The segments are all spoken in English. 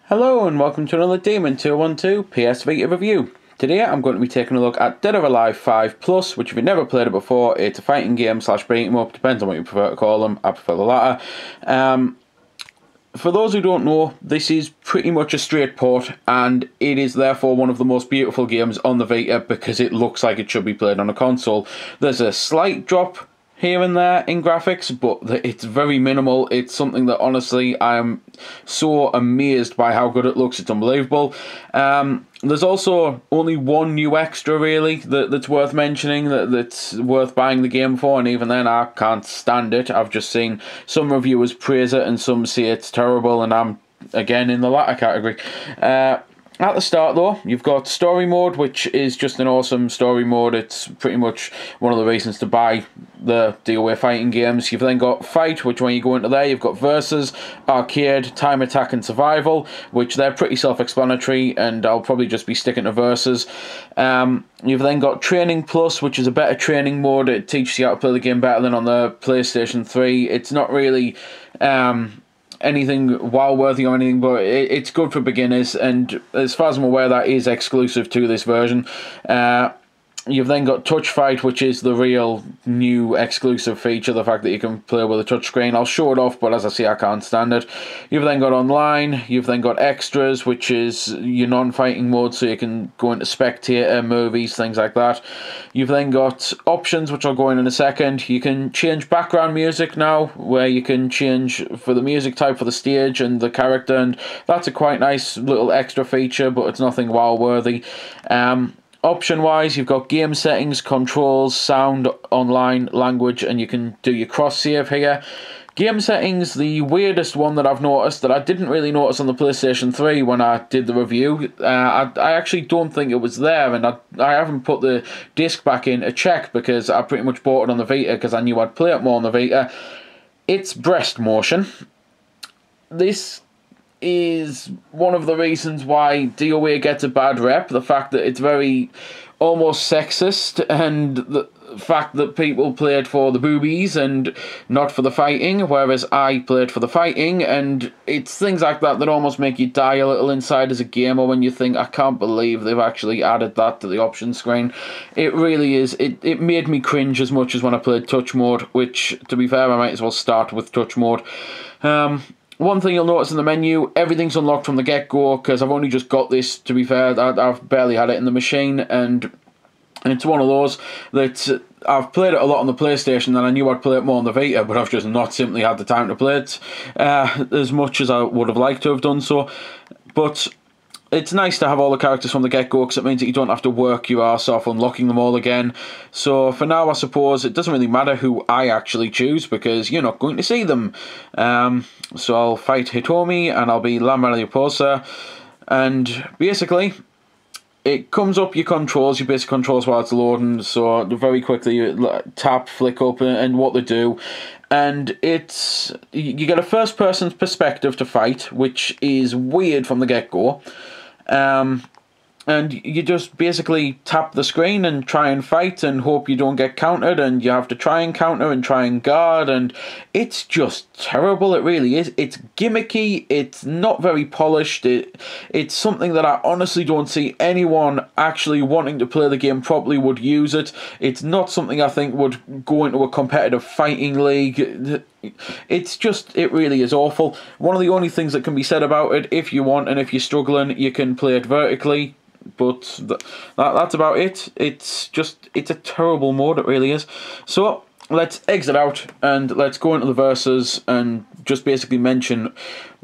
Hello and welcome to another Demon 212 PS Vita review. Today I'm going to be taking a look at Dead or Alive 5 Plus, which if you've never played it before, it's a fighting game slash beat 'em up, depends on what you prefer to call them. I prefer the latter. For those who don't know, this is pretty much a straight port, and it is therefore one of the most beautiful games on the Vita because it looks like it should be played on a console. There's a slight drop here and there in graphics, but it's very minimal. It's something that honestly I'm so amazed by how good it looks. It's unbelievable. There's also only one new extra really that's worth mentioning, that's worth buying the game for, and even then I can't stand it. I've just seen some reviewers praise it and some say it's terrible, and I'm again in the latter category. At the start though, you've got story mode, which is just an awesome story mode. It's pretty much one of the reasons to buy the D.O.A fighting games. You've then got fight, which when you go into there, you've got versus, arcade, time attack and survival, which they're pretty self-explanatory, and I'll probably just be sticking to versus. You've then got training plus, which is a better training mode. It teaches you how to play the game better than on the PlayStation 3. It's not really anything wow worthy or anything, but it's good for beginners, and as far as I'm aware that is exclusive to this version. You've then got touch fight, which is the real new exclusive feature, the fact that you can play with a touch screen. I'll show it off, but as I say, I can't stand it. You've then got online, you've then got extras, which is your non-fighting mode, so you can go into spectator, movies, things like that. You've then got options, which I'll go in a second. You can change background music now, where you can change for the music type for the stage and the character, and that's a quite nice little extra feature, but it's nothing wow-worthy. Option-wise, you've got game settings, controls, sound, online, language, and you can do your cross-save here. Game settings, the weirdest one that I've noticed, that I didn't really notice on the PlayStation 3 when I did the review. I actually don't think it was there, and I haven't put the disc back in to check because I pretty much bought it on the Vita because I knew I'd play it more on the Vita. It's breast motion. This is one of the reasons why D.O.A gets a bad rep, the fact that it's very almost sexist, and the fact that people play it for the boobies and not for the fighting, whereas I played for the fighting, and it's things like that that almost make you die a little inside as a gamer when you think, I can't believe they've actually added that to the option screen. It really is, it made me cringe as much as when I played touch mode, which, to be fair, I might as well start with touch mode. One thing you'll notice in the menu, everything's unlocked from the get-go, because I've only just got this, to be fair. I've barely had it in the machine, and it's one of those that I've played it a lot on the PlayStation, and I knew I'd play it more on the Vita, but I've just not simply had the time to play it as much as I would have liked to have done so. But it's nice to have all the characters from the get-go, because it means that you don't have to work your arse off unlocking them all again. So for now, I suppose it doesn't really matter who I actually choose, because you're not going to see them. So I'll fight Hitomi, and I'll be La Mariposa, and basically it comes up your controls, your basic controls while it's loading, so very quickly you tap, flick up, and what they do. And it's, you get a first person's perspective to fight, which is weird from the get-go. And you just basically tap the screen and try and fight and hope you don't get countered, and you have to try and counter and try and guard, and it's just terrible. It really is. It's gimmicky, it's not very polished, it's something that I honestly don't see anyone actually wanting to play the game properly would use it. It's not something I think would go into a competitive fighting league. It's just, it really is awful. One of the only things that can be said about it, if you want and if you're struggling, you can play it vertically, but that's about it. It's a terrible mode, it really is. So let's exit out and let's go into the verses and just basically mention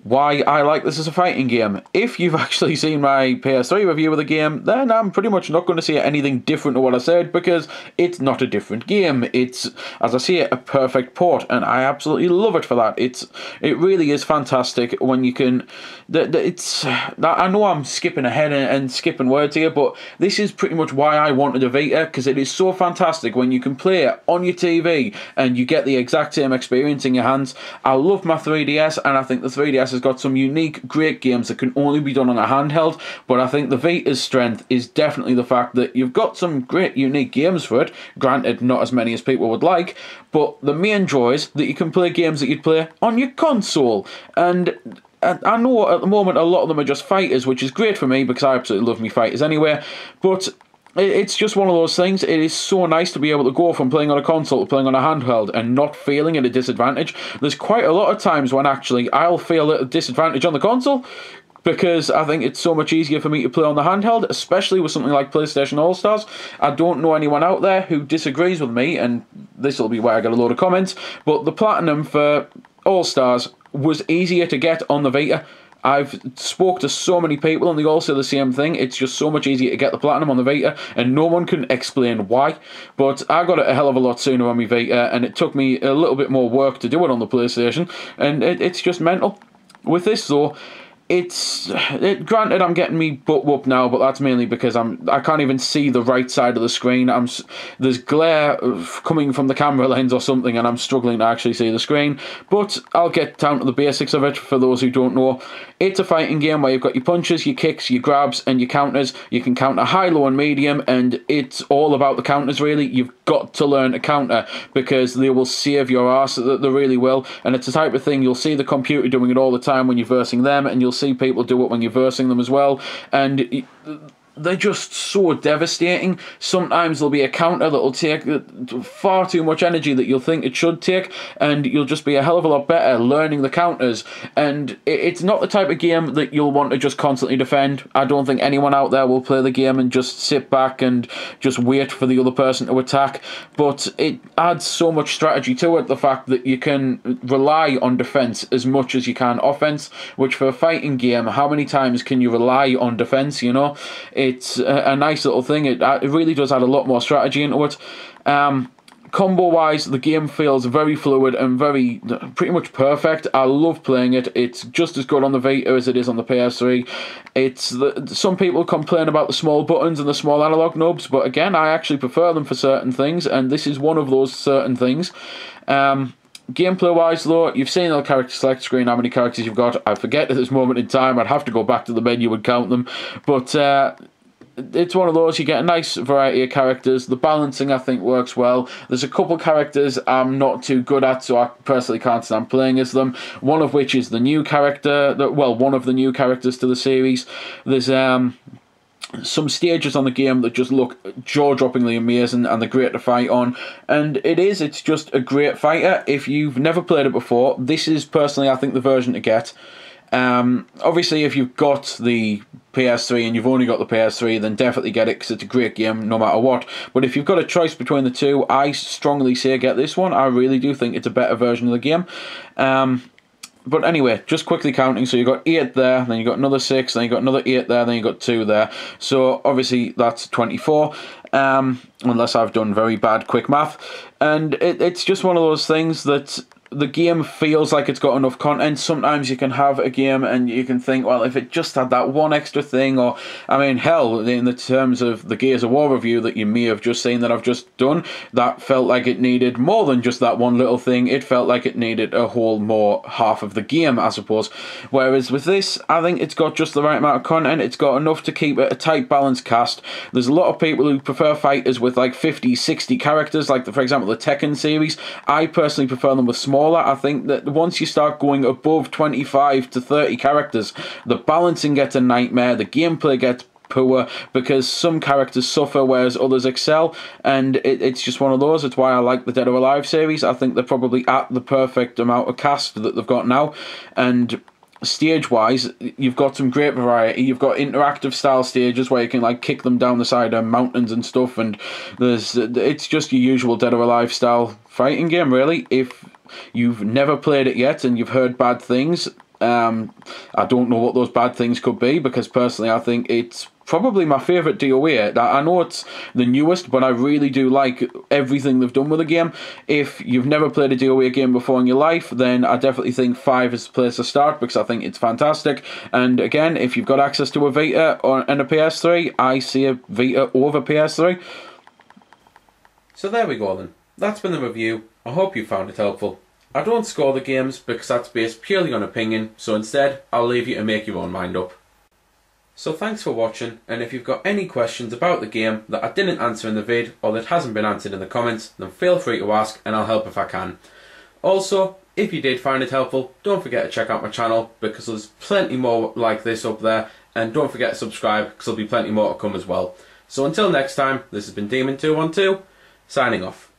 why I like this as a fighting game. If you've actually seen my PS3 review of the game, then I'm pretty much not going to say anything different to what I said, because it's not a different game. It's, as I say, a perfect port, and I absolutely love it for that. It really is fantastic when you can... I know I'm skipping ahead and skipping words here, but this is pretty much why I wanted a Vita, because it is so fantastic when you can play it on your TV and you get the exact same experience in your hands. I love my 3DS, and I think the 3DS has got some unique, great games that can only be done on a handheld, but I think the Vita's strength is definitely the fact that you've got some great, unique games for it. Granted, not as many as people would like, but the main joy is that you can play games that you'd play on your console, and I know at the moment a lot of them are just fighters, which is great for me because I absolutely love me fighters anyway, but it's just one of those things. It is so nice to be able to go from playing on a console to playing on a handheld and not feeling at a disadvantage. There's quite a lot of times when actually I'll feel at a disadvantage on the console because I think it's so much easier for me to play on the handheld, especially with something like PlayStation All-Stars. I don't know anyone out there who disagrees with me, and this will be where I get a load of comments, but the Platinum for All-Stars was easier to get on the Vita. I've spoke to so many people and they all say the same thing. It's just so much easier to get the Platinum on the Vita and no one can explain why. But I got it a hell of a lot sooner on my Vita and it took me a little bit more work to do it on the PlayStation, and it's just mental. With this though, granted I'm getting me butt whooped now, but that's mainly because I can't even see the right side of the screen. There's glare coming from the camera lens or something and I'm struggling to actually see the screen, but I'll get down to the basics of it for those who don't know. It's a fighting game where you've got your punches, your kicks, your grabs and your counters. You can counter high, low and medium, and it's all about the counters really. You've got to learn to counter because they will save your arse, they really will, and it's the type of thing you'll see the computer doing it all the time when you're versing them, and you'll see people do it when you're versing them as well, and they're just so devastating. Sometimes there'll be a counter that'll take far too much energy that you'll think it should take, and you'll just be a hell of a lot better learning the counters. And it's not the type of game that you'll want to just constantly defend. I don't think anyone out there will play the game and just sit back and just wait for the other person to attack, but it adds so much strategy to it, the fact that you can rely on defense as much as you can offense, which for a fighting game, how many times can you rely on defense, you know? It's a nice little thing. It really does add a lot more strategy into it. Combo-wise, the game feels very fluid and pretty much perfect. I love playing it. It's just as good on the Vita as it is on the PS3. Some people complain about the small buttons and the small analog knobs, but again, I actually prefer them for certain things, and this is one of those certain things. Gameplay wise though, you've seen the character select screen, how many characters you've got. I forget at this moment in time, I'd have to go back to the menu and count them, but it's one of those, you get a nice variety of characters. The balancing I think works well. There's a couple characters I'm not too good at, so I personally can't stand playing as them, one of which is the new character, one of the new characters to the series. There's some stages on the game that just look jaw-droppingly amazing and they're great to fight on, and it's just a great fighter. If you've never played it before, this is personally I think the version to get. Obviously if you've got the PS3 and you've only got the PS3, then definitely get it because it's a great game no matter what. But if you've got a choice between the two, I strongly say get this one. I really do think it's a better version of the game. But anyway, just quickly counting, so you've got 8 there, then you've got another 6, then you've got another 8 there, then you've got 2 there. So obviously that's 24, unless I've done very bad quick math. And it's just one of those things that the game feels like it's got enough content. Sometimes you can have a game and you can think, well, if it just had that one extra thing, or, I mean, hell, in the terms of the Gears of War review that you may have just seen that I've just done, that felt like it needed more than just that one little thing. It felt like it needed a whole more half of the game, I suppose. Whereas with this, I think it's got just the right amount of content. It's got enough to keep it a tight, balanced cast. There's a lot of people who prefer fighters with like 50, 60 characters, like, for example, the Tekken series. I personally prefer them with smaller. I think that once you start going above 25 to 30 characters, the balancing gets a nightmare, the gameplay gets poor because some characters suffer whereas others excel, and it's just one of those. It's why I like the Dead or Alive series. I think they're probably at the perfect amount of cast that they've got now, and stage-wise, you've got some great variety. You've got interactive style stages where you can like kick them down the side of mountains and stuff, and it's just your usual Dead or Alive style fighting game, really. If you've never played it yet and you've heard bad things, I don't know what those bad things could be, because personally I think it's probably my favourite D.O.A. I know it's the newest, but I really do like everything they've done with the game. If you've never played a D.O.A. game before in your life, then I definitely think 5 is the place to start, because I think it's fantastic. And again, if you've got access to a Vita and a PS3, I see a Vita over PS3. So there we go then. That's been the review. I hope you found it helpful. I don't score the games because that's based purely on opinion, so instead I'll leave you to make your own mind up. So thanks for watching, and if you've got any questions about the game that I didn't answer in the vid or that hasn't been answered in the comments, then feel free to ask and I'll help if I can. Also, if you did find it helpful, don't forget to check out my channel because there's plenty more like this up there, and don't forget to subscribe because there'll be plenty more to come as well. So until next time, this has been Demon212, signing off.